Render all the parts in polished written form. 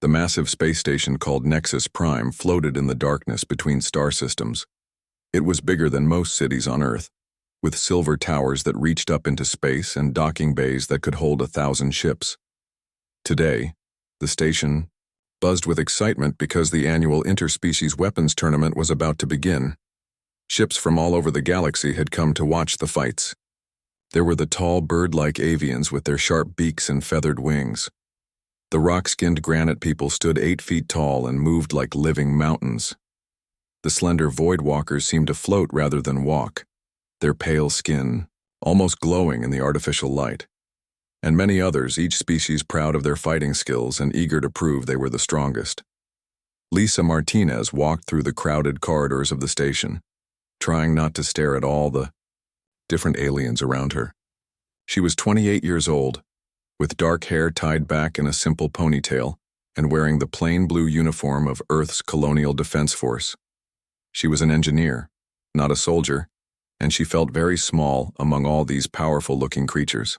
The massive space station called Nexus Prime floated in the darkness between star systems. It was bigger than most cities on Earth, with silver towers that reached up into space and docking bays that could hold 1,000 ships. Today, the station buzzed with excitement because the annual interspecies weapons tournament was about to begin. Ships from all over the galaxy had come to watch the fights. There were the tall bird-like avians with their sharp beaks and feathered wings. The rock-skinned granite people stood 8 feet tall and moved like living mountains. The slender void walkers seemed to float rather than walk, their pale skin almost glowing in the artificial light. And many others, each species proud of their fighting skills and eager to prove they were the strongest. Lisa Martinez walked through the crowded corridors of the station, trying not to stare at all the different aliens around her. She was 28 years old, with dark hair tied back in a simple ponytail and wearing the plain blue uniform of Earth's Colonial Defense Force. She was an engineer, not a soldier, and she felt very small among all these powerful-looking creatures.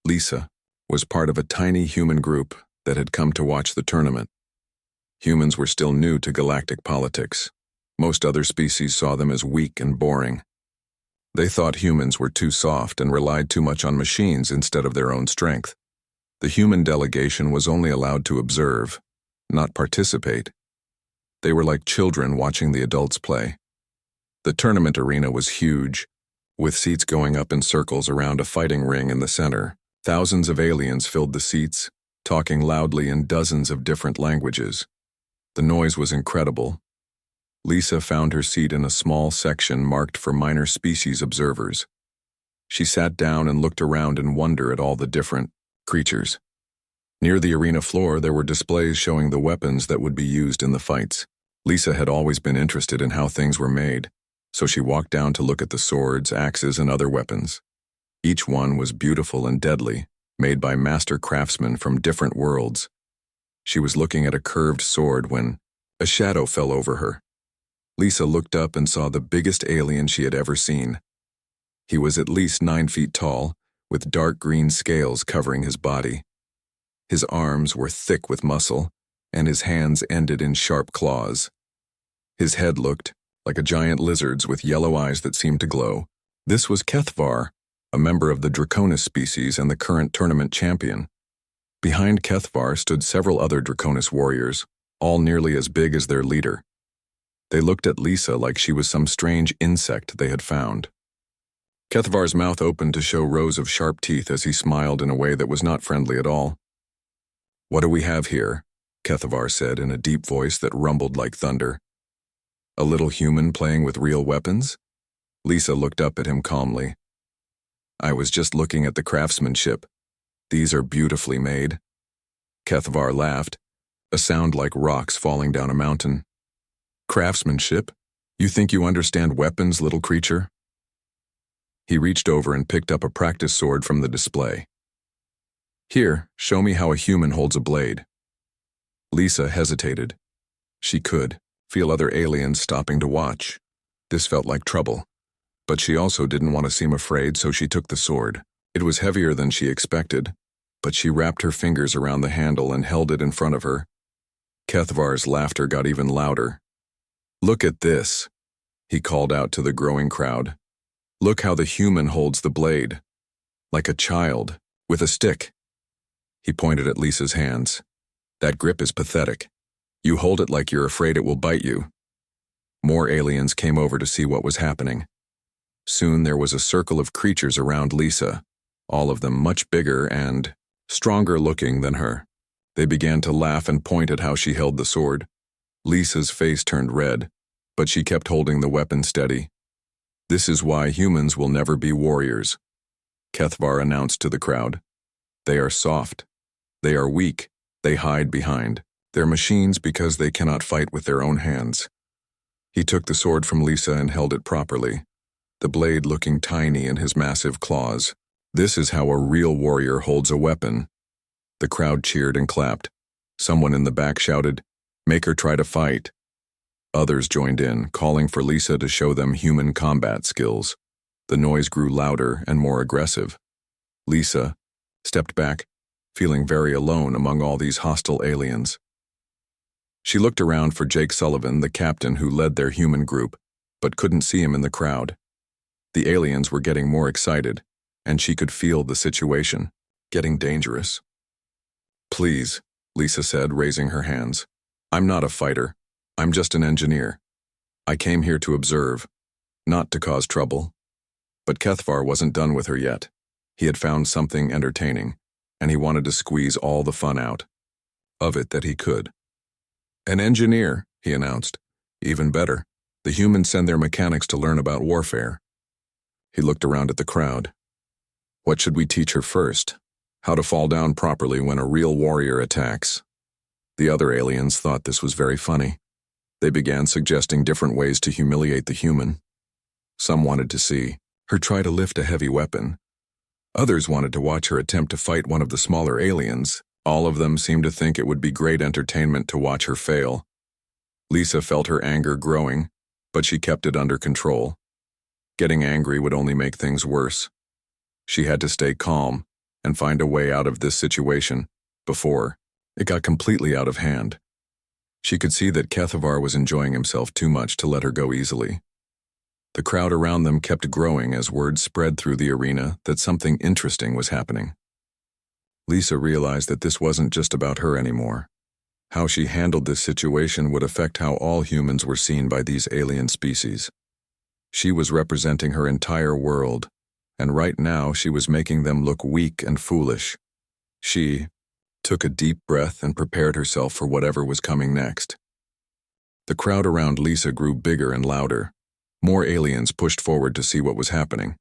Lisa was part of a tiny human group that had come to watch the tournament. Humans were still new to galactic politics. Most other species saw them as weak and boring. They thought humans were too soft and relied too much on machines instead of their own strength. The human delegation was only allowed to observe, not participate. They were like children watching the adults play. The tournament arena was huge, with seats going up in circles around a fighting ring in the center. Thousands of aliens filled the seats, talking loudly in dozens of different languages. The noise was incredible. Lisa found her seat in a small section marked for minor species observers. She sat down and looked around in wonder at all the different creatures. Near the arena floor, there were displays showing the weapons that would be used in the fights. Lisa had always been interested in how things were made, so she walked down to look at the swords, axes, and other weapons. Each one was beautiful and deadly, made by master craftsmen from different worlds. She was looking at a curved sword when a shadow fell over her. Lisa looked up and saw the biggest alien she had ever seen. He was at least 9 feet tall, with dark green scales covering his body. His arms were thick with muscle, and his hands ended in sharp claws. His head looked like a giant lizard's with yellow eyes that seemed to glow. This was Kethvar, a member of the Draconis species and the current tournament champion. Behind Kethvar stood several other Draconis warriors, all nearly as big as their leader. They looked at Lisa like she was some strange insect they had found. Kethvar's mouth opened to show rows of sharp teeth as he smiled in a way that was not friendly at all. "What do we have here?" Kethvar said in a deep voice that rumbled like thunder. "A little human playing with real weapons?" Lisa looked up at him calmly. "I was just looking at the craftsmanship. These are beautifully made." Kethvar laughed, a sound like rocks falling down a mountain. "Craftsmanship? You think you understand weapons, little creature?" He reached over and picked up a practice sword from the display. "Here, show me how a human holds a blade." Lisa hesitated. She could feel other aliens stopping to watch. This felt like trouble. But she also didn't want to seem afraid, so she took the sword. It was heavier than she expected, but she wrapped her fingers around the handle and held it in front of her. Kethvar's laughter got even louder. "Look at this," he called out to the growing crowd. "Look how the human holds the blade. Like a child, with a stick." He pointed at Lisa's hands. "That grip is pathetic. You hold it like you're afraid it will bite you." More aliens came over to see what was happening. Soon there was a circle of creatures around Lisa, all of them much bigger and stronger looking than her. They began to laugh and point at how she held the sword. Lisa's face turned red, but she kept holding the weapon steady. "This is why humans will never be warriors," Kethvar announced to the crowd. "They are soft. They are weak. They hide behind. They're machines because they cannot fight with their own hands." He took the sword from Lisa and held it properly, the blade looking tiny in his massive claws. "This is how a real warrior holds a weapon." The crowd cheered and clapped. Someone in the back shouted, "Make her try to fight." Others joined in, calling for Lisa to show them human combat skills. The noise grew louder and more aggressive. Lisa stepped back, feeling very alone among all these hostile aliens. She looked around for Jake Sullivan, the captain who led their human group, but couldn't see him in the crowd. The aliens were getting more excited, and she could feel the situation getting dangerous. "Please," Lisa said, raising her hands. "I'm not a fighter. I'm just an engineer. I came here to observe, not to cause trouble." But Kethvar wasn't done with her yet. He had found something entertaining, and he wanted to squeeze all the fun out of it that he could. "An engineer," he announced. "Even better. The humans send their mechanics to learn about warfare." He looked around at the crowd. "What should we teach her first? How to fall down properly when a real warrior attacks." The other aliens thought this was very funny. They began suggesting different ways to humiliate the human. Some wanted to see her try to lift a heavy weapon. Others wanted to watch her attempt to fight one of the smaller aliens. All of them seemed to think it would be great entertainment to watch her fail. Lisa felt her anger growing, but she kept it under control. Getting angry would only make things worse. She had to stay calm and find a way out of this situation before it got completely out of hand. She could see that Kethvar was enjoying himself too much to let her go easily. The crowd around them kept growing as word spread through the arena that something interesting was happening. Lisa realized that this wasn't just about her anymore. How she handled this situation would affect how all humans were seen by these alien species. She was representing her entire world, and right now she was making them look weak and foolish. She took a deep breath and prepared herself for whatever was coming next. The crowd around Lisa grew bigger and louder. More aliens pushed forward to see what was happening.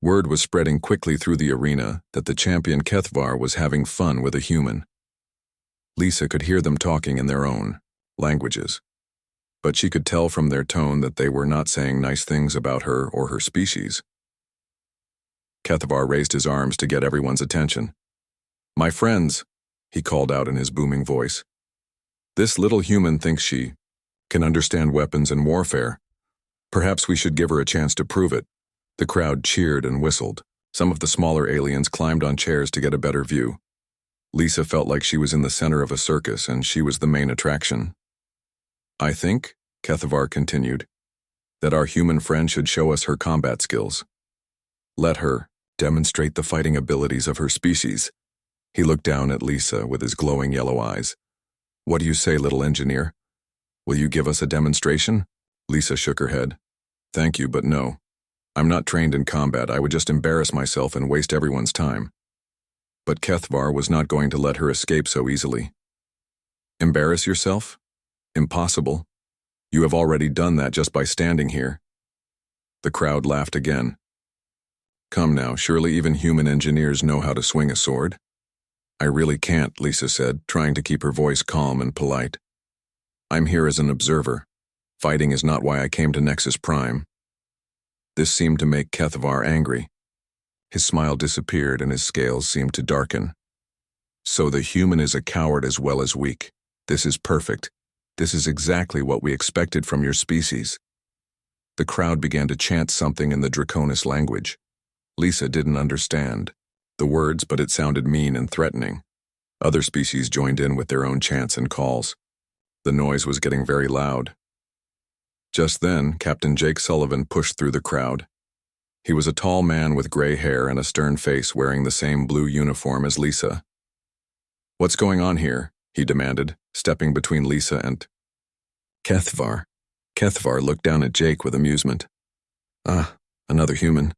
Word was spreading quickly through the arena that the champion Kethvar was having fun with a human. Lisa could hear them talking in their own languages, but she could tell from their tone that they were not saying nice things about her or her species. Kethvar raised his arms to get everyone's attention. "My friends," he called out in his booming voice. "This little human thinks she can understand weapons and warfare. Perhaps we should give her a chance to prove it." The crowd cheered and whistled. Some of the smaller aliens climbed on chairs to get a better view. Lisa felt like she was in the center of a circus and she was the main attraction. "I think," Kethvar continued, "that our human friend should show us her combat skills. Let her demonstrate the fighting abilities of her species." He looked down at Lisa with his glowing yellow eyes. "What do you say, little engineer? Will you give us a demonstration?" Lisa shook her head. "Thank you, but no. I'm not trained in combat. I would just embarrass myself and waste everyone's time." But Kethvar was not going to let her escape so easily. "Embarrass yourself? Impossible. You have already done that just by standing here." The crowd laughed again. "Come now, surely even human engineers know how to swing a sword." "I really can't," Lisa said, trying to keep her voice calm and polite. "I'm here as an observer. Fighting is not why I came to Nexus Prime." This seemed to make Kethvar angry. His smile disappeared and his scales seemed to darken. "So the human is a coward as well as weak. This is perfect. This is exactly what we expected from your species." The crowd began to chant something in the Draconis language. Lisa didn't understand the words, but it sounded mean and threatening. Other species joined in with their own chants and calls. The noise was getting very loud. Just then, Captain Jake Sullivan pushed through the crowd. He was a tall man with gray hair and a stern face, wearing the same blue uniform as Lisa. "What's going on here?" he demanded, stepping between Lisa and Kethvar. Kethvar looked down at Jake with amusement. "Ah, another human.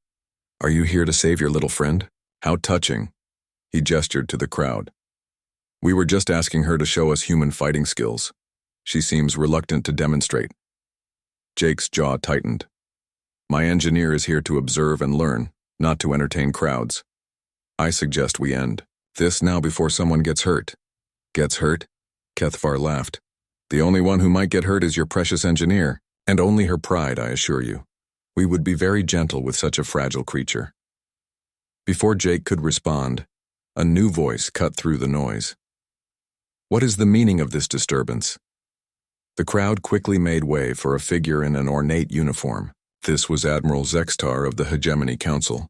Are you here to save your little friend? How touching." He gestured to the crowd. "We were just asking her to show us human fighting skills. She seems reluctant to demonstrate." Jake's jaw tightened. "My engineer is here to observe and learn, not to entertain crowds. I suggest we end this now before someone gets hurt." "Gets hurt?" Kethvar laughed. "The only one who might get hurt is your precious engineer, and only her pride, I assure you. We would be very gentle with such a fragile creature." Before Jake could respond, a new voice cut through the noise. "What is the meaning of this disturbance?" The crowd quickly made way for a figure in an ornate uniform. This was Admiral Zextar of the Hegemony Council,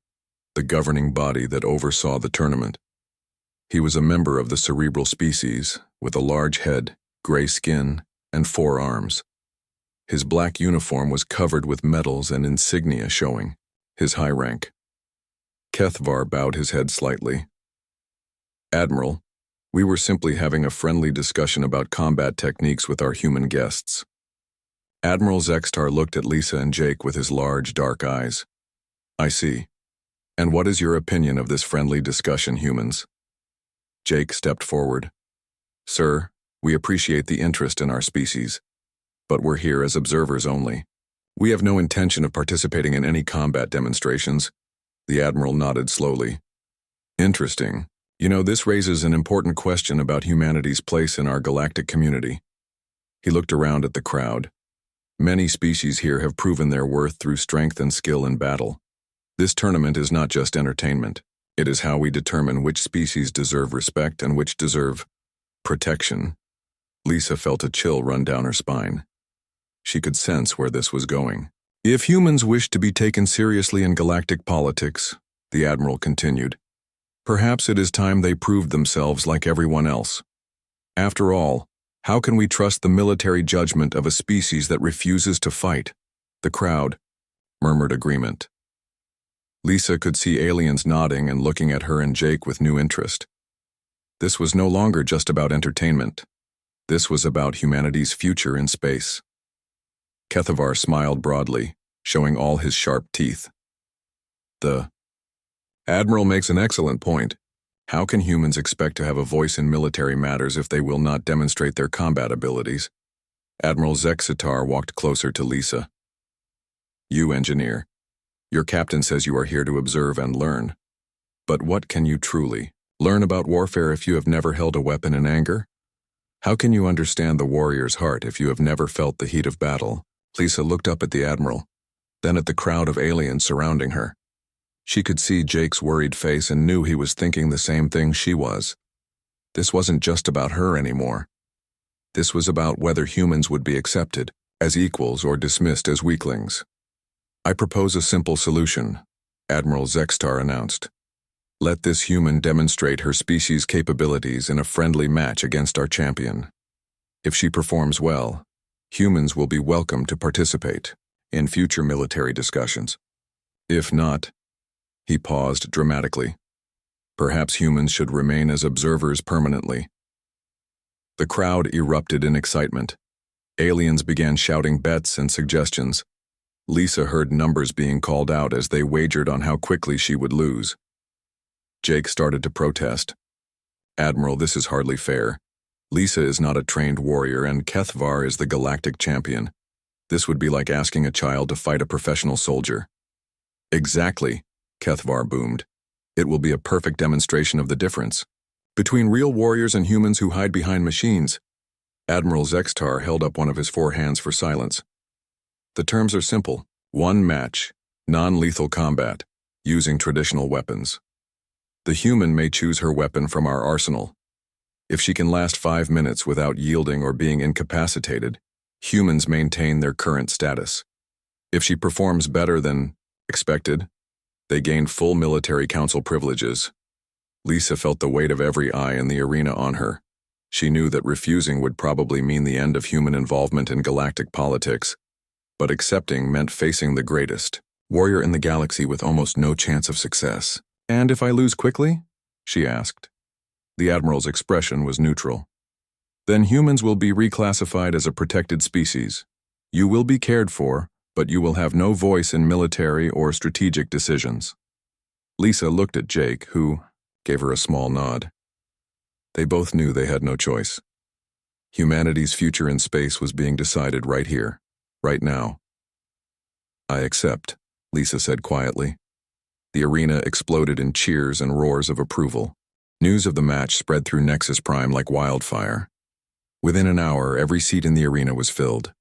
the governing body that oversaw the tournament. He was a member of the cerebral species, with a large head, gray skin, and 4 arms. His black uniform was covered with medals and insignia showing his high rank. Kethvar bowed his head slightly. "Admiral, we were simply having a friendly discussion about combat techniques with our human guests." Admiral Zextar looked at Lisa and Jake with his large, dark eyes. "I see. And what is your opinion of this friendly discussion, humans?" Jake stepped forward. "Sir, we appreciate the interest in our species, but we're here as observers only. We have no intention of participating in any combat demonstrations." The Admiral nodded slowly. "Interesting. You know, this raises an important question about humanity's place in our galactic community." He looked around at the crowd. "Many species here have proven their worth through strength and skill in battle. This tournament is not just entertainment. It is how we determine which species deserve respect and which deserve protection." Lisa felt a chill run down her spine. She could sense where this was going. "If humans wish to be taken seriously in galactic politics," the Admiral continued, "perhaps it is time they proved themselves like everyone else. After all, how can we trust the military judgment of a species that refuses to fight?" The crowd murmured agreement. Lisa could see aliens nodding and looking at her and Jake with new interest. This was no longer just about entertainment. This was about humanity's future in space. Kethavar smiled broadly, showing all his sharp teeth. "The Admiral makes an excellent point. How can humans expect to have a voice in military matters if they will not demonstrate their combat abilities?" Admiral Zexitar walked closer to Lisa. "You, engineer. Your captain says you are here to observe and learn. But what can you truly learn about warfare if you have never held a weapon in anger? How can you understand the warrior's heart if you have never felt the heat of battle?" Lisa looked up at the Admiral, then at the crowd of aliens surrounding her. She could see Jake's worried face and knew he was thinking the same thing she was. This wasn't just about her anymore. This was about whether humans would be accepted as equals or dismissed as weaklings. "I propose a simple solution," Admiral Zextar announced. "Let this human demonstrate her species' capabilities in a friendly match against our champion. If she performs well, humans will be welcome to participate in future military discussions. If not," he paused dramatically, "perhaps humans should remain as observers permanently." The crowd erupted in excitement. Aliens began shouting bets and suggestions. Lisa heard numbers being called out as they wagered on how quickly she would lose. Jake started to protest. "Admiral, this is hardly fair. Lisa is not a trained warrior and Kethvar is the galactic champion. This would be like asking a child to fight a professional soldier." "Exactly," Kethvar boomed. "It will be a perfect demonstration of the difference between real warriors and humans who hide behind machines." Admiral Zextar held up one of his 4 hands for silence. "The terms are simple. 1 match, non-lethal combat, using traditional weapons. The human may choose her weapon from our arsenal. If she can last 5 minutes without yielding or being incapacitated, humans maintain their current status. If she performs better than expected, they gain full military council privileges." Lisa felt the weight of every eye in the arena on her. She knew that refusing would probably mean the end of human involvement in galactic politics, but accepting meant facing the greatest warrior in the galaxy with almost no chance of success. "And if I lose quickly?" she asked. The Admiral's expression was neutral. "Then humans will be reclassified as a protected species. You will be cared for, but you will have no voice in military or strategic decisions." Lisa looked at Jake, who gave her a small nod. They both knew they had no choice. Humanity's future in space was being decided right here, right now. "I accept," Lisa said quietly. The arena exploded in cheers and roars of approval. News of the match spread through Nexus Prime like wildfire. Within an hour, every seat in the arena was filled.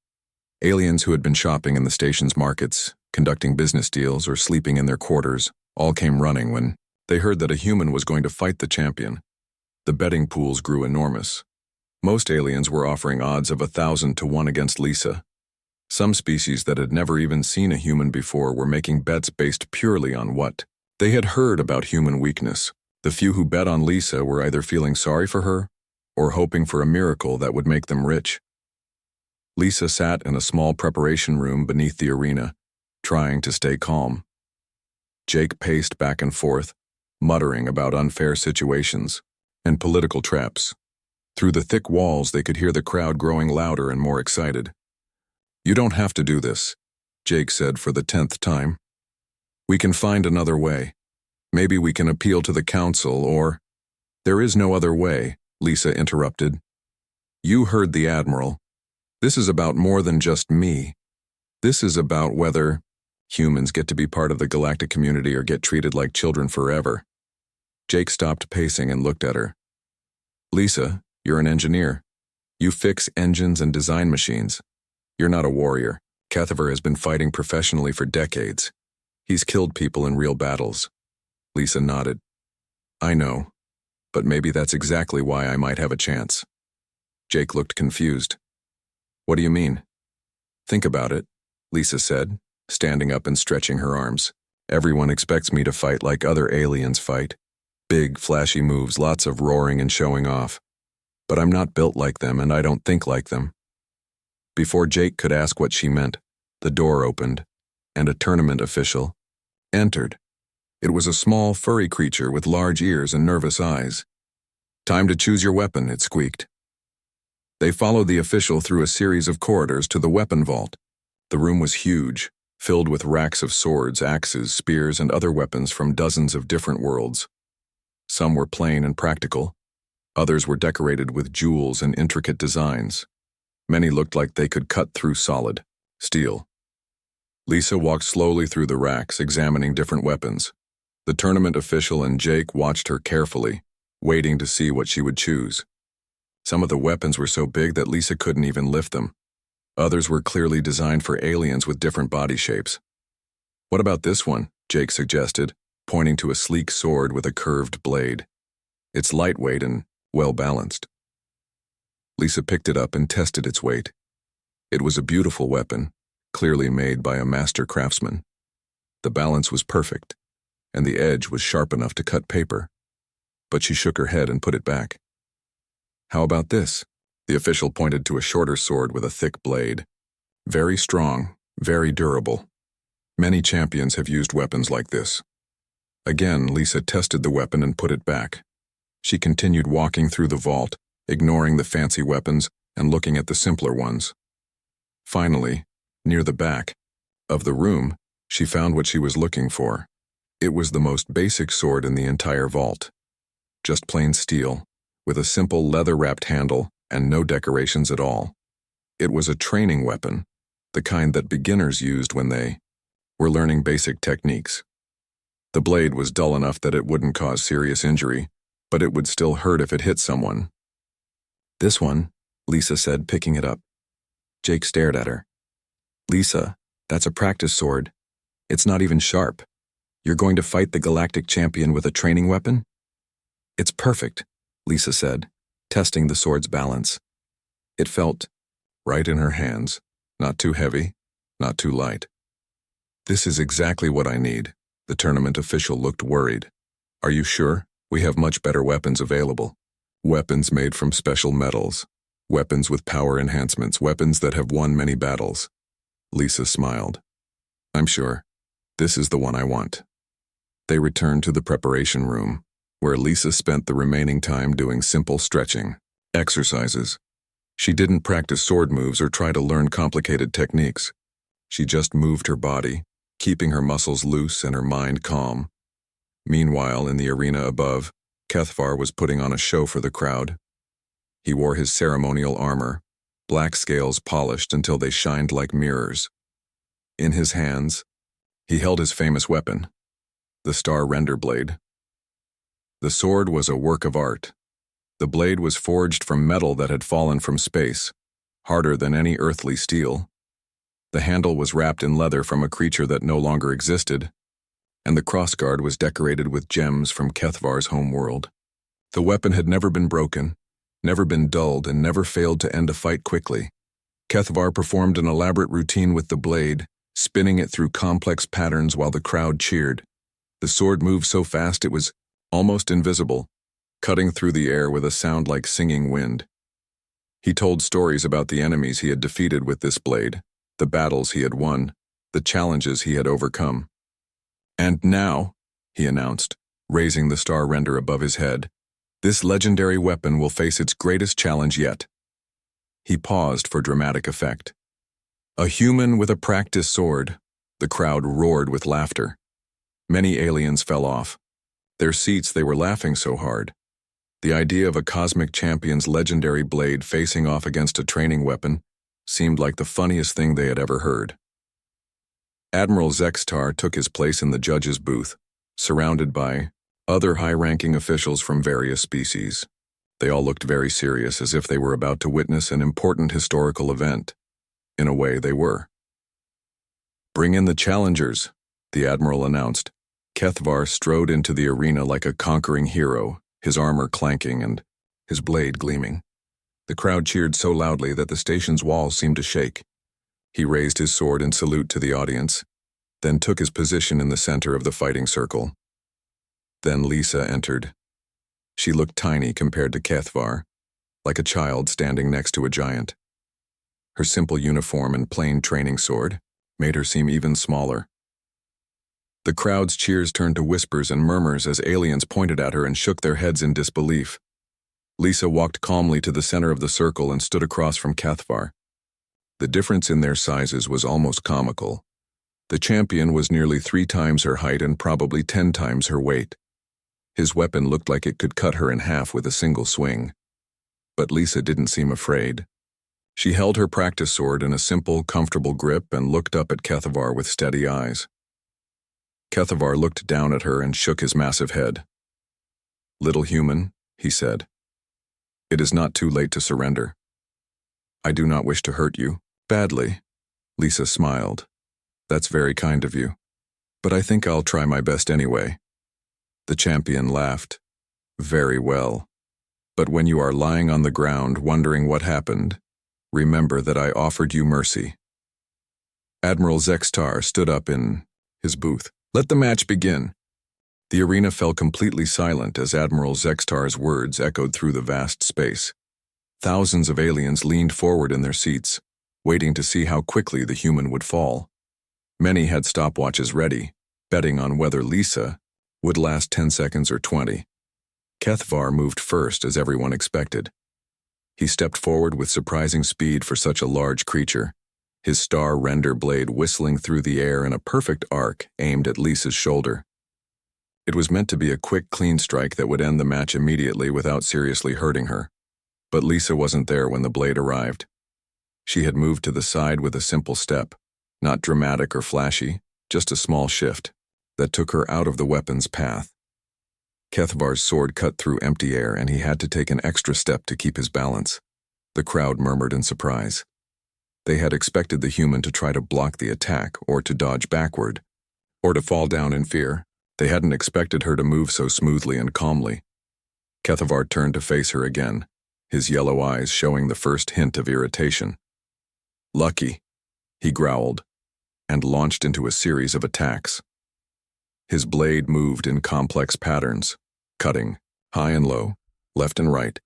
Aliens who had been shopping in the station's markets, conducting business deals, or sleeping in their quarters all came running when they heard that a human was going to fight the champion. The betting pools grew enormous. Most aliens were offering odds of 1,000 to 1 against Lisa. Some species that had never even seen a human before were making bets based purely on what they had heard about human weakness. The few who bet on Lisa were either feeling sorry for her or hoping for a miracle that would make them rich. Lisa sat in a small preparation room beneath the arena, trying to stay calm. Jake paced back and forth, muttering about unfair situations and political traps. Through the thick walls, they could hear the crowd growing louder and more excited. "You don't have to do this," Jake said for the 10th time. "We can find another way. Maybe we can appeal to the council or—" "There is no other way," Lisa interrupted. "You heard the Admiral. This is about more than just me. This is about whether humans get to be part of the galactic community or get treated like children forever." Jake stopped pacing and looked at her. "Lisa, you're an engineer. You fix engines and design machines. You're not a warrior. Cathaver has been fighting professionally for decades. He's killed people in real battles." Lisa nodded. "I know, but maybe that's exactly why I might have a chance." Jake looked confused. "What do you mean?" "Think about it," Lisa said, standing up and stretching her arms. "Everyone expects me to fight like other aliens fight. Big, flashy moves, lots of roaring and showing off. But I'm not built like them and I don't think like them." Before Jake could ask what she meant, the door opened, and a tournament official entered. It was a small, furry creature with large ears and nervous eyes. "Time to choose your weapon," it squeaked. They followed the official through a series of corridors to the weapon vault. The room was huge, filled with racks of swords, axes, spears, and other weapons from dozens of different worlds. Some were plain and practical. Others were decorated with jewels and intricate designs. Many looked like they could cut through solid steel. Lisa walked slowly through the racks, examining different weapons. The tournament official and Jake watched her carefully, waiting to see what she would choose. Some of the weapons were so big that Lisa couldn't even lift them. Others were clearly designed for aliens with different body shapes. "What about this one?" Jake suggested, pointing to a sleek sword with a curved blade. "It's lightweight and well-balanced." Lisa picked it up and tested its weight. It was a beautiful weapon, clearly made by a master craftsman. The balance was perfect, and the edge was sharp enough to cut paper. But she shook her head and put it back. "How about this?" The official pointed to a shorter sword with a thick blade. "Very strong, very durable. Many champions have used weapons like this." Again, Lisa tested the weapon and put it back. She continued walking through the vault, ignoring the fancy weapons and looking at the simpler ones. Finally, near the back of the room, she found what she was looking for. It was the most basic sword in the entire vault. Just plain steel, with a simple leather-wrapped handle and no decorations at all. It was a training weapon, the kind that beginners used when they were learning basic techniques. The blade was dull enough that it wouldn't cause serious injury, but it would still hurt if it hit someone. "This one," Lisa said, picking it up. Jake stared at her. "Lisa, that's a practice sword. It's not even sharp. You're going to fight the galactic champion with a training weapon?" "It's perfect," Lisa said, testing the sword's balance. It felt right in her hands, not too heavy, not too light. "This is exactly what I need." The tournament official looked worried. "Are you sure? We have much better weapons available. Weapons made from special metals. Weapons with power enhancements. Weapons that have won many battles." Lisa smiled. "I'm sure. This is the one I want." They returned to the preparation room, where Lisa spent the remaining time doing simple stretching exercises. She didn't practice sword moves or try to learn complicated techniques. She just moved her body, keeping her muscles loose and her mind calm. Meanwhile, in the arena above, Cathaver was putting on a show for the crowd. He wore his ceremonial armor, black scales polished until they shined like mirrors. In his hands, he held his famous weapon, the Star Render Blade. The sword was a work of art. The blade was forged from metal that had fallen from space, harder than any earthly steel. The handle was wrapped in leather from a creature that no longer existed, and the crossguard was decorated with gems from Cathaver's home world. The weapon had never been broken, never been dulled, and never failed to end a fight quickly. Cathaver performed an elaborate routine with the blade, spinning it through complex patterns while the crowd cheered. The sword moved so fast it was almost invisible, cutting through the air with a sound like singing wind. He told stories about the enemies he had defeated with this blade, the battles he had won, the challenges he had overcome. "And now," he announced, raising the star render above his head, "this legendary weapon will face its greatest challenge yet." He paused for dramatic effect. "A human with a practiced sword." The crowd roared with laughter. Many aliens fell off. Their seats, they were laughing so hard. The idea of a cosmic champion's legendary blade facing off against a training weapon seemed like the funniest thing they had ever heard. Admiral Zextar took his place in the judge's booth, surrounded by other high-ranking officials from various species. They all looked very serious, as if they were about to witness an important historical event. In a way, they were. "Bring in the challengers," the admiral announced. Kethvar strode into the arena like a conquering hero, his armor clanking and his blade gleaming. The crowd cheered so loudly that the station's walls seemed to shake. He raised his sword in salute to the audience, then took his position in the center of the fighting circle. Then Lisa entered. She looked tiny compared to Kethvar, like a child standing next to a giant. Her simple uniform and plain training sword made her seem even smaller. The crowd's cheers turned to whispers and murmurs as aliens pointed at her and shook their heads in disbelief. Lisa walked calmly to the center of the circle and stood across from Kethvar. The difference in their sizes was almost comical. The champion was nearly 3 times her height and probably 10 times her weight. His weapon looked like it could cut her in half with a single swing. But Lisa didn't seem afraid. She held her practice sword in a simple, comfortable grip and looked up at Kethvar with steady eyes. Kethvar looked down at her and shook his massive head. "Little human," he said, "it is not too late to surrender. I do not wish to hurt you badly." Lisa smiled. "That's very kind of you, but I think I'll try my best anyway." The champion laughed. "Very well. But when you are lying on the ground wondering what happened, remember that I offered you mercy." Admiral Zextar stood up in his booth. "Let the match begin." The arena fell completely silent as Admiral Zextar's words echoed through the vast space. Thousands of aliens leaned forward in their seats, waiting to see how quickly the human would fall. Many had stopwatches ready, betting on whether Lisa would last 10 seconds or 20. Kethvar moved first, as everyone expected. He stepped forward with surprising speed for such a large creature, his star render blade whistling through the air in a perfect arc aimed at Lisa's shoulder. It was meant to be a quick, clean strike that would end the match immediately without seriously hurting her. But Lisa wasn't there when the blade arrived. She had moved to the side with a simple step, not dramatic or flashy, just a small shift that took her out of the weapon's path. Kethvar's sword cut through empty air, and he had to take an extra step to keep his balance. The crowd murmured in surprise. They had expected the human to try to block the attack, or to dodge backward, or to fall down in fear. They hadn't expected her to move so smoothly and calmly. Kethvar turned to face her again, his yellow eyes showing the first hint of irritation. "Lucky," he growled, and launched into a series of attacks. His blade moved in complex patterns, cutting, high and low, left and right,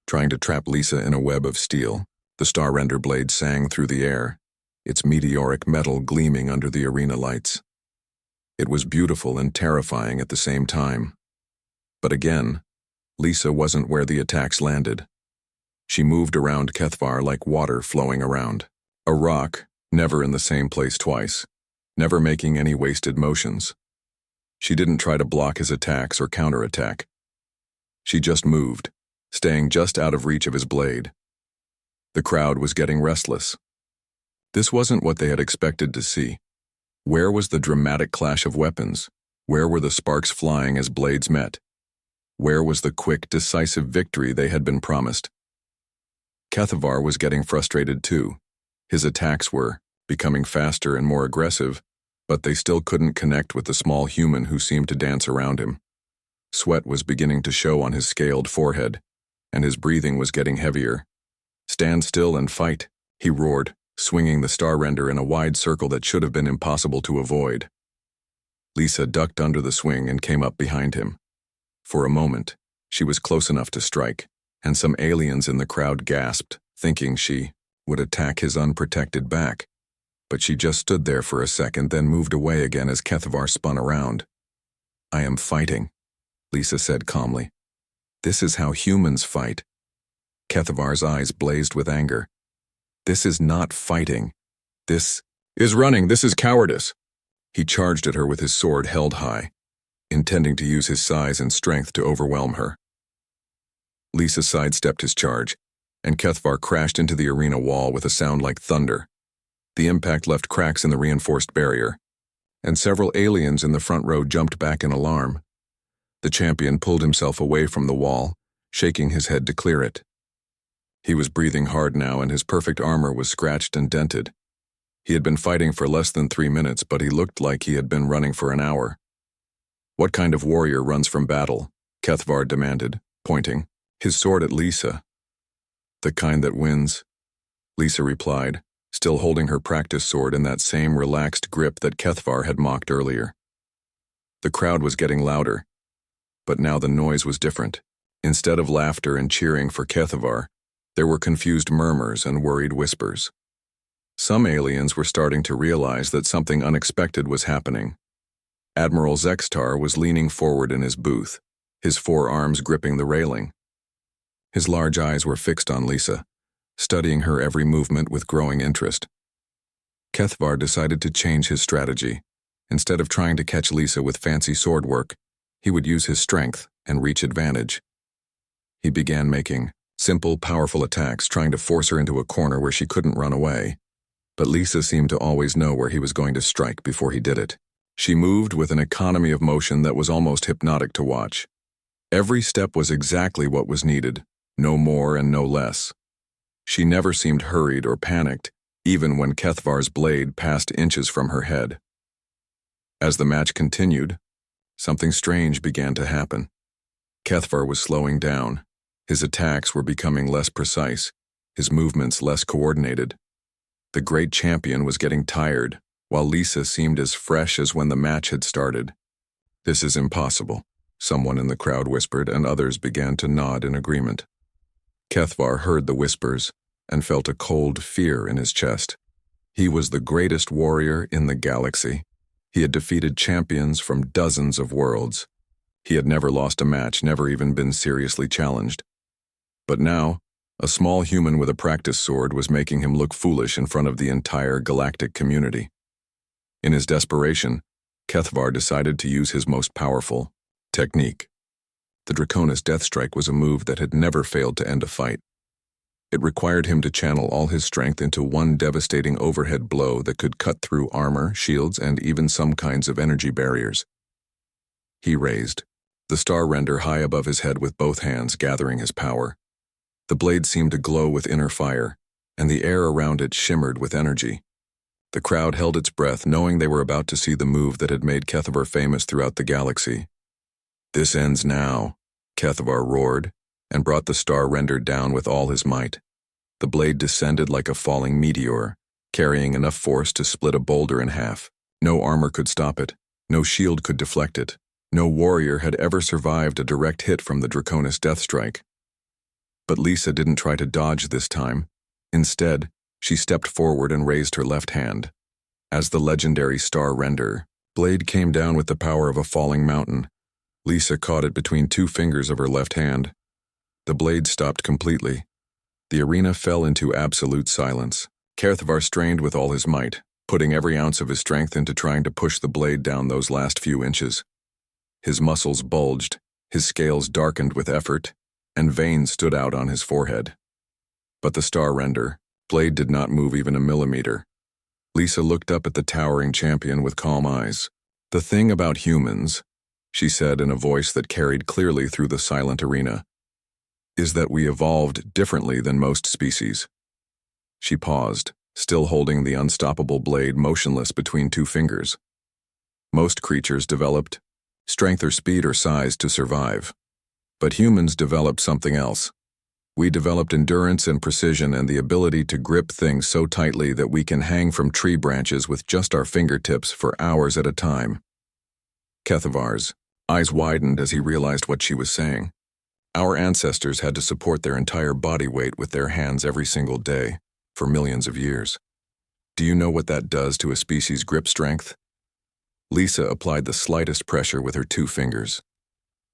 trying to trap Lisa in a web of steel. The star render blade sang through the air, its meteoric metal gleaming under the arena lights. It was beautiful and terrifying at the same time. But again, Lisa wasn't where the attacks landed. She moved around Kethvar like water flowing around. A rock, never in the same place twice, never making any wasted motions. She didn't try to block his attacks or counterattack. She just moved, staying just out of reach of his blade. The crowd was getting restless. This wasn't what they had expected to see. Where was the dramatic clash of weapons? Where were the sparks flying as blades met? Where was the quick, decisive victory they had been promised? Kethvar was getting frustrated too. His attacks were becoming faster and more aggressive, but they still couldn't connect with the small human who seemed to dance around him. Sweat was beginning to show on his scaled forehead, and his breathing was getting heavier. "Stand still and fight," he roared, swinging the star render in a wide circle that should have been impossible to avoid. Lisa ducked under the swing and came up behind him. For a moment, she was close enough to strike, and some aliens in the crowd gasped, thinking she would attack his unprotected back. But she just stood there for a second, then moved away again as Kethvar spun around. "I am fighting," Lisa said calmly. "This is how humans fight." Kethavar's eyes blazed with anger. "This is not fighting. This is running. This is cowardice." He charged at her with his sword held high, intending to use his size and strength to overwhelm her. Lisa sidestepped his charge, and Kethvar crashed into the arena wall with a sound like thunder. The impact left cracks in the reinforced barrier, and several aliens in the front row jumped back in alarm. The champion pulled himself away from the wall, shaking his head to clear it. He was breathing hard now, and his perfect armor was scratched and dented. He had been fighting for less than 3 minutes, but he looked like he had been running for an hour. "What kind of warrior runs from battle?" Kethvar demanded, pointing his sword at Lisa. "The kind that wins," Lisa replied, still holding her practice sword in that same relaxed grip that Kethvar had mocked earlier. The crowd was getting louder, but now the noise was different. Instead of laughter and cheering for Kethvar, there were confused murmurs and worried whispers. Some aliens were starting to realize that something unexpected was happening. Admiral Zextar was leaning forward in his booth, his 4 arms gripping the railing. His large eyes were fixed on Lisa, studying her every movement with growing interest. Kethvar decided to change his strategy. Instead of trying to catch Lisa with fancy sword work, he would use his strength and reach advantage. He began making simple, powerful attacks, trying to force her into a corner where she couldn't run away. But Lisa seemed to always know where he was going to strike before he did it. She moved with an economy of motion that was almost hypnotic to watch. Every step was exactly what was needed, no more and no less. She never seemed hurried or panicked, even when Kethvar's blade passed inches from her head. As the match continued, something strange began to happen. Kethvar was slowing down. His attacks were becoming less precise, his movements less coordinated. The great champion was getting tired, while Lisa seemed as fresh as when the match had started. "This is impossible," someone in the crowd whispered, and others began to nod in agreement. Kethvar heard the whispers and felt a cold fear in his chest. He was the greatest warrior in the galaxy. He had defeated champions from dozens of worlds. He had never lost a match, never even been seriously challenged. But now, a small human with a practice sword was making him look foolish in front of the entire galactic community. In his desperation, Kethvar decided to use his most powerful technique. The Draconis Death Strike was a move that had never failed to end a fight. It required him to channel all his strength into one devastating overhead blow that could cut through armor, shields, and even some kinds of energy barriers. He raised the star render high above his head with both hands, gathering his power. The blade seemed to glow with inner fire, and the air around it shimmered with energy. The crowd held its breath, knowing they were about to see the move that had made Kethvar famous throughout the galaxy. "This ends now," Kethvar roared, and brought the star render down with all his might. The blade descended like a falling meteor, carrying enough force to split a boulder in half. No armor could stop it, no shield could deflect it. No warrior had ever survived a direct hit from the Draconis Death Strike. But Lisa didn't try to dodge this time. Instead, she stepped forward and raised her left hand. As the legendary star render blade came down with the power of a falling mountain, Lisa caught it between 2 fingers of her left hand. The blade stopped completely. The arena fell into absolute silence. Kethvar strained with all his might, putting every ounce of his strength into trying to push the blade down those last few inches. His muscles bulged, his scales darkened with effort, and veins stood out on his forehead. But the star render blade did not move even a millimeter. Lisa looked up at the towering champion with calm eyes. "The thing about humans," she said in a voice that carried clearly through the silent arena, "is that we evolved differently than most species." She paused, still holding the unstoppable blade motionless between 2 fingers. Most creatures developed strength or speed or size to survive. But humans developed something else. We developed endurance and precision and the ability to grip things so tightly that we can hang from tree branches with just our fingertips for hours at a time. Kethavar's Eyes widened as he realized what she was saying. Our ancestors had to support their entire body weight with their hands every single day, for millions of years. Do you know what that does to a species' grip strength? Lisa applied the slightest pressure with her 2 fingers.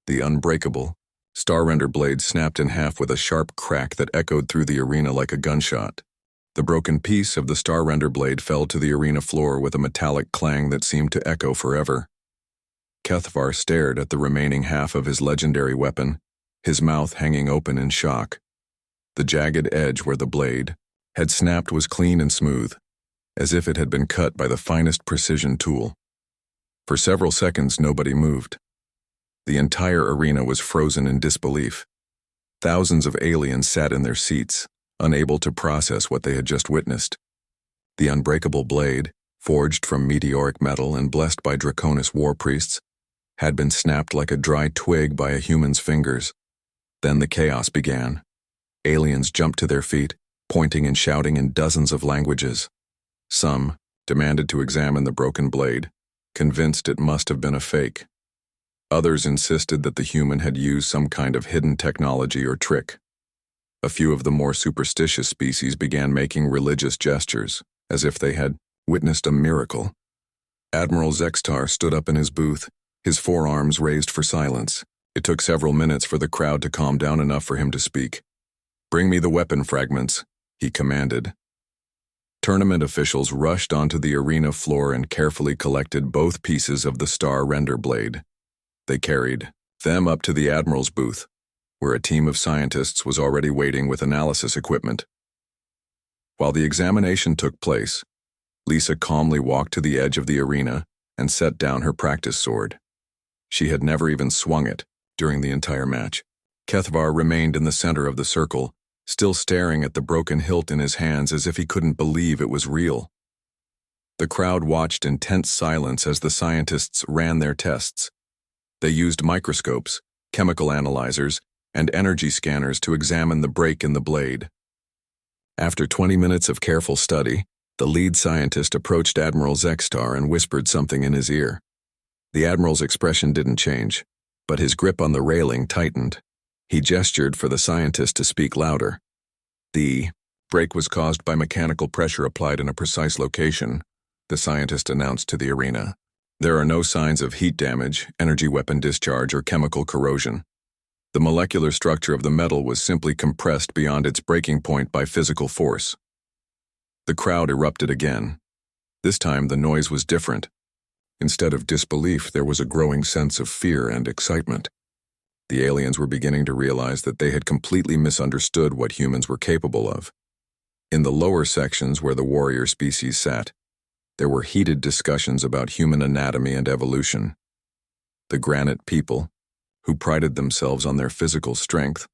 The unbreakable, star-render blade snapped in half with a sharp crack that echoed through the arena like a gunshot. The broken piece of the star-render blade fell to the arena floor with a metallic clang that seemed to echo forever. Kethvar stared at the remaining half of his legendary weapon, his mouth hanging open in shock. The jagged edge where the blade had snapped was clean and smooth, as if it had been cut by the finest precision tool. For several seconds, nobody moved. The entire arena was frozen in disbelief. Thousands of aliens sat in their seats, unable to process what they had just witnessed. The unbreakable blade, forged from meteoric metal and blessed by Draconis war priests, had been snapped like a dry twig by a human's fingers. Then the chaos began. Aliens jumped to their feet, pointing and shouting in dozens of languages. Some demanded to examine the broken blade, convinced it must have been a fake. Others insisted that the human had used some kind of hidden technology or trick. A few of the more superstitious species began making religious gestures, as if they had witnessed a miracle. Admiral Zextar stood up in his booth, his forearms raised for silence. It took several minutes for the crowd to calm down enough for him to speak. "Bring me the weapon fragments," he commanded. Tournament officials rushed onto the arena floor and carefully collected both pieces of the star render blade. They carried them up to the Admiral's booth, where a team of scientists was already waiting with analysis equipment. While the examination took place, Lisa calmly walked to the edge of the arena and set down her practice sword. She had never even swung it during the entire match. Kethvar remained in the center of the circle, still staring at the broken hilt in his hands as if he couldn't believe it was real. The crowd watched in tense silence as the scientists ran their tests. They used microscopes, chemical analyzers, and energy scanners to examine the break in the blade. After 20 minutes of careful study, the lead scientist approached Admiral Zextar and whispered something in his ear. The Admiral's expression didn't change, but his grip on the railing tightened. He gestured for the scientist to speak louder. "The break was caused by mechanical pressure applied in a precise location," the scientist announced to the arena. "There are no signs of heat damage, energy weapon discharge, or chemical corrosion. The molecular structure of the metal was simply compressed beyond its breaking point by physical force." The crowd erupted again. This time the noise was different. Instead of disbelief, there was a growing sense of fear and excitement. The aliens were beginning to realize that they had completely misunderstood what humans were capable of. In the lower sections where the warrior species sat, there were heated discussions about human anatomy and evolution. The granite people, who prided themselves on their physical strength,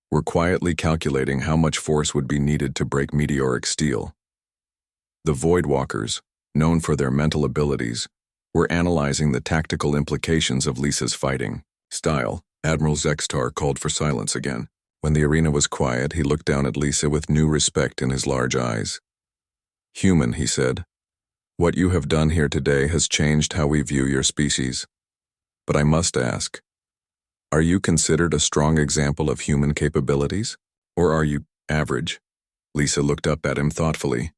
were quietly calculating how much force would be needed to break meteoric steel. The Voidwalkers, known for their mental abilities, were analyzing the tactical implications of Lisa's fighting style. Admiral Zextar called for silence again. When the arena was quiet, he looked down at Lisa with new respect in his large eyes. "Human," he said, "what you have done here today has changed how we view your species. But I must ask, are you considered a strong example of human capabilities? Or are you average?" Lisa looked up at him thoughtfully.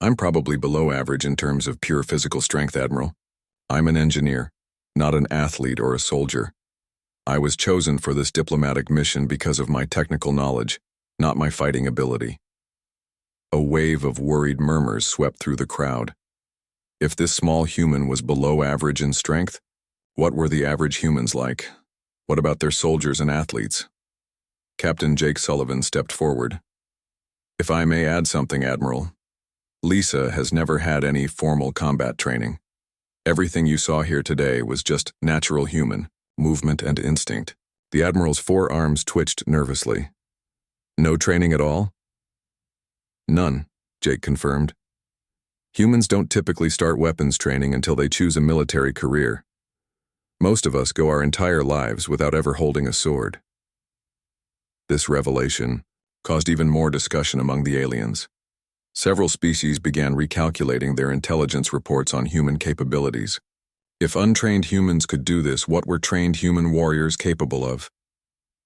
"I'm probably below average in terms of pure physical strength, Admiral. I'm an engineer, not an athlete or a soldier. I was chosen for this diplomatic mission because of my technical knowledge, not my fighting ability." A wave of worried murmurs swept through the crowd. If this small human was below average in strength, what were the average humans like? What about their soldiers and athletes? Captain Jake Sullivan stepped forward. "If I may add something, Admiral, Lisa has never had any formal combat training. Everything you saw here today was just natural human movement and instinct." The Admiral's forearms twitched nervously. "No training at all?" "None," Jake confirmed. "Humans don't typically start weapons training until they choose a military career. Most of us go our entire lives without ever holding a sword." This revelation caused even more discussion among the aliens. Several species began recalculating their intelligence reports on human capabilities. If untrained humans could do this, what were trained human warriors capable of?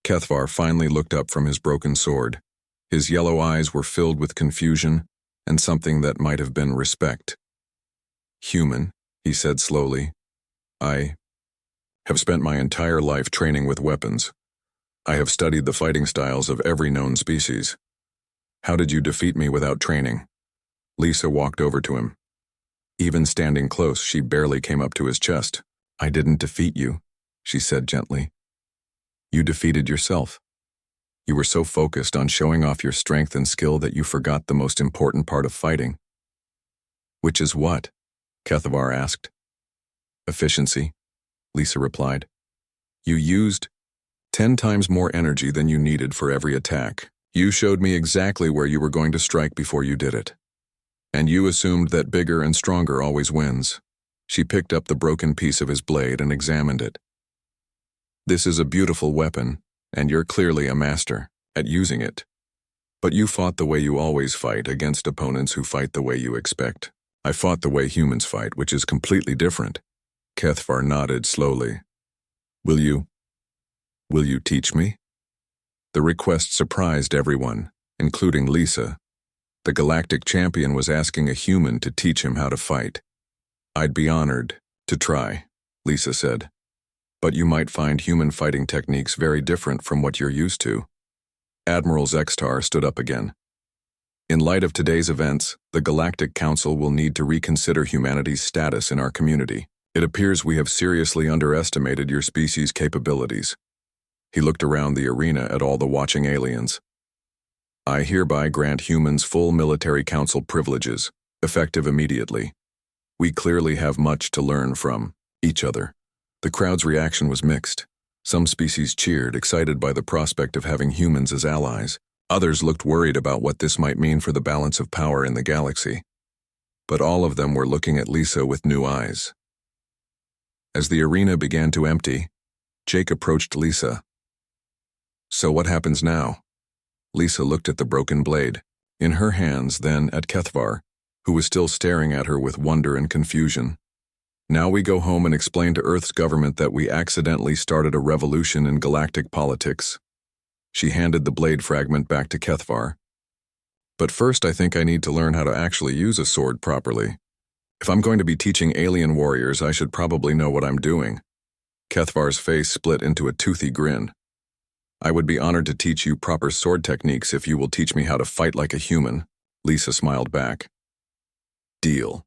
Kethvar finally looked up from his broken sword. His yellow eyes were filled with confusion and something that might have been respect. Human, he said slowly. I have spent my entire life training with weapons. I have studied the fighting styles of every known species. How did you defeat me without training? Lisa walked over to him. Even standing close, she barely came up to his chest. I didn't defeat you, she said gently. You defeated yourself. You were so focused on showing off your strength and skill that you forgot the most important part of fighting. Which is what? Kethvar asked. Efficiency, Lisa replied. You used 10 times more energy than you needed for every attack. You showed me exactly where you were going to strike before you did it. And you assumed that bigger and stronger always wins. She picked up the broken piece of his blade and examined it. This is a beautiful weapon, and you're clearly a master at using it. But you fought the way you always fight against opponents who fight the way you expect. I fought the way humans fight, which is completely different. Kethvar nodded slowly. Will you teach me? The request surprised everyone, including Lisa. The Galactic Champion was asking a human to teach him how to fight. I'd be honored to try, Lisa said. But you might find human fighting techniques very different from what you're used to. Admiral Zextar stood up again. In light of today's events, the Galactic Council will need to reconsider humanity's status in our community. It appears we have seriously underestimated your species' capabilities. He looked around the arena at all the watching aliens. I hereby grant humans full military council privileges, effective immediately. We clearly have much to learn from each other. The crowd's reaction was mixed. Some species cheered, excited by the prospect of having humans as allies. Others looked worried about what this might mean for the balance of power in the galaxy. But all of them were looking at Lisa with new eyes. As the arena began to empty, Jake approached Lisa. So what happens now? Lisa looked at the broken blade, in her hands, then at Kethvar, who was still staring at her with wonder and confusion. Now we go home and explain to Earth's government that we accidentally started a revolution in galactic politics. She handed the blade fragment back to Kethvar. But first I think I need to learn how to actually use a sword properly. If I'm going to be teaching alien warriors, I should probably know what I'm doing. Kethvar's face split into a toothy grin. I would be honored to teach you proper sword techniques if you will teach me how to fight like a human, Lisa smiled back. Deal.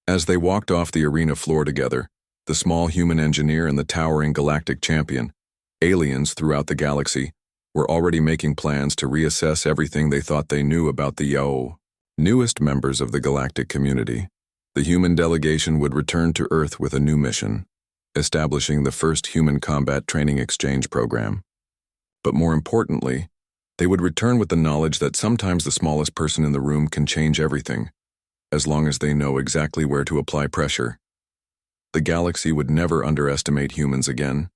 As they walked off the arena floor together, the small human engineer and the towering galactic champion, aliens throughout the galaxy, were already making plans to reassess everything they thought they knew about the newest members of the galactic community. The human delegation would return to Earth with a new mission, establishing the first human combat training exchange program. But more importantly, they would return with the knowledge that sometimes the smallest person in the room can change everything, as long as they know exactly where to apply pressure. The galaxy would never underestimate humans again,